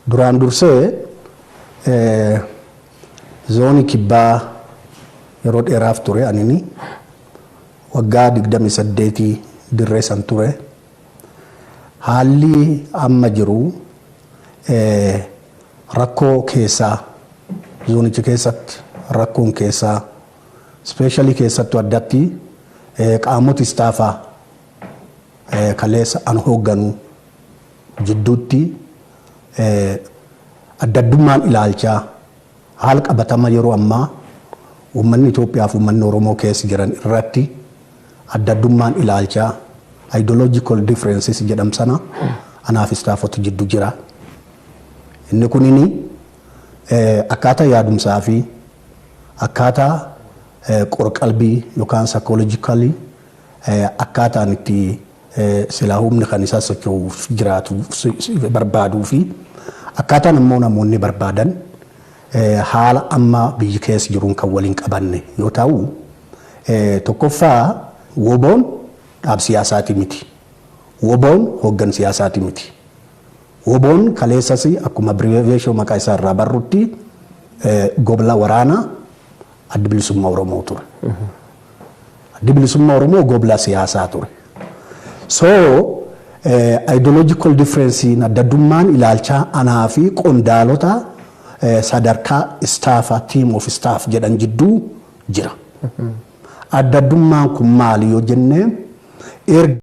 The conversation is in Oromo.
duraan dursee zoonii kibbaa yeroo dheeraaf ture anini waggaa 28 dirree san ture. Haalli amma jiru rakkoo keessaa zoonicha keessatti rakkoon keessaa specially keessattuu addatti qaamota istaafaa kaleessa an hoogganu jidduutti addaddummaan ilaalchaa haala qabatama yeroo ammaa uummanni Itoophiyaa fi uummanni Oromoo keessa jiran irratti addaddummaan ilaalchaa ideological differences jedhamsana anaaf istaafota jidduu jira. Inni kunini akkaataa yaadumsaa fi akkaataa qorqalbii yookaan psychologically akkaataan itti silaa humni kan isaa socho'uuf jiraatu barbaaduu fi akkaataan immoo namoonni barbaadan haala amma biyyi keessa jiruun kan waliin qabanne yoo ta'u tokkoffaa WBOn dhaab siyaasaati miti. WBOn hooggan siyaasaati miti. WBOn kaleessas akkuma abbreviation maqaa isaa irraa barrutti gobla waraanaa adda bilisummaa Oromoo ture. Adda bilisummaa Oromoo gobla siyaasaa ture. So ideological difference addaddummaan ilaalchaa anaa fi qondaalota sadarkaa staffa team of staff jedhan jidduu jira. Addaddummaan kun maali yoo jennee